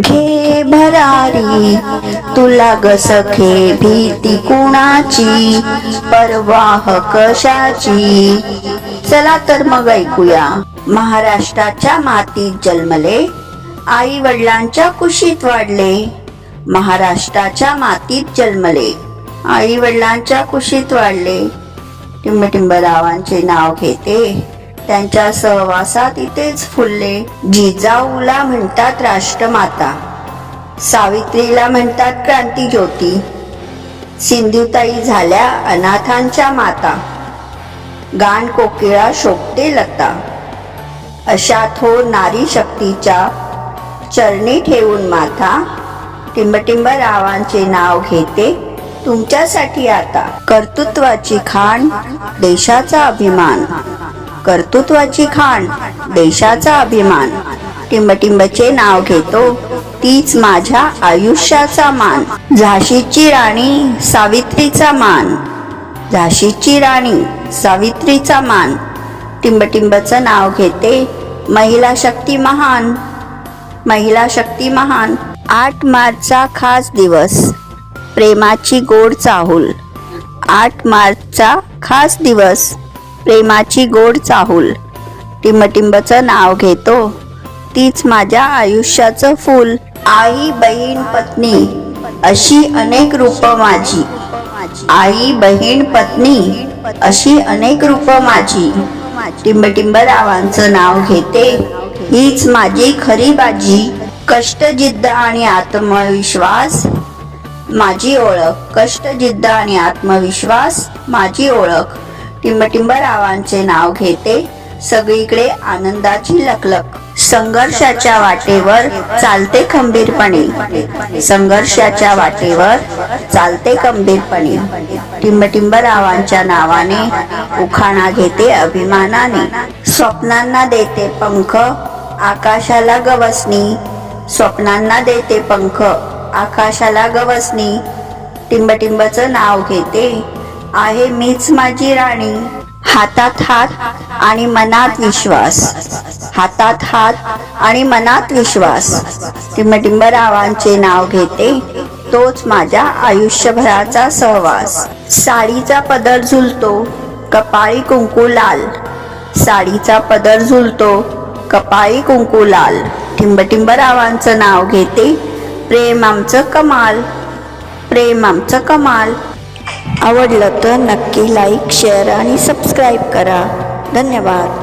घे भरारी तुला ग सखे भीती कुणाची, परवाह कशाची. चला तर मग ऐकूया. महाराष्ट्राच्या मातीत जन्मले, आई वडिलांच्या कुशीत वाढले. महाराष्ट्राच्या मातीत जन्मले, आई वडिलांच्या कुशीत वाढले. टिंबटिंबरावांचे नाव घेते, त्यांच्या सहवासात इथेच फुलले. जिजाऊला म्हणतात राष्ट्रमाता, सावित्रीला म्हणतात क्रांतिज्योती. सिंधुताई झाल्या अनाथांच्या माता, गाण कोकिळा शोभते लता. अशा थोर नारी शक्तीच्या चरणी ठेवून माथा, टिंबटिंबरावांचे नाव घेते तुमच्यासाठी आता. कर्तृत्वाची खाण देशाचा अभिमान, कर्तृत्वाची खाण देशाचा अभिमान. टिंबटिंबचे नाव घेतो, तीच माझ्या आयुष्याचा मान. झाशीची राणी सावित्रीचा मान, झाशीची राणी सावित्रीचा मान. टिंबटिंबचं नाव घेते, महिला शक्ती महान, महिला शक्ती महान. 8 मार्चचा खास दिवस, प्रेमाची गोड चाहूल. 8 मार्चचा खास दिवस, प्रेमाची गोड चाहूल. टिंबटिंबचं नाव घेतो, तीच माझ्या आयुष्याचं फूल. आई बहीण पत्नी अशी अनेक रूप माझी, आई बहीण पत्नी अशी अनेक रूप माझी. टिंबटिंबरावांचं नाव घेते, हीच माझी खरी बाजी. कष्ट जिद्द आणि आत्मविश्वास माझी ओळख, कष्ट जिद्द आणि आत्मविश्वास माझी ओळख. टिंबटिंबरावांचे नाव घेते, सगळीकडे आनंदाची लखलख. संघर्षाच्या वाटेवर चालते खंबीरपणे, संघर्षाच्या वाटेवर चालते खंबीरपणे. टिंबटिंबरावांच्या नावाने उखाणा घेते अभिमानाने. स्वप्नांना देते पंख आकाशाला गवसणी, स्वप्नांना देते पंख आकाशाला गवसणी. टिंबटिंबचं नाव घेते, आहे मीच माझी राणी. हातात हात आणि मनात विश्वास, हातात हात आणि मनात विश्वास. टिंबटिंबरावांचे नाव घेते, तोच माझ्या आयुष्यभराचा सहवास. साडीचा पदर झुलतो, कपाळी कुंकू लाल, साडीचा पदर झुलतो, कपाळी कुंकू लाल. टिंबटिंबरावांचं नाव घेते, प्रेम आमचं कमाल, प्रेम आमचं कमाल. आवडलं तर नक्की लाईक, शेअर आणि सबस्क्राईब करा. धन्यवाद.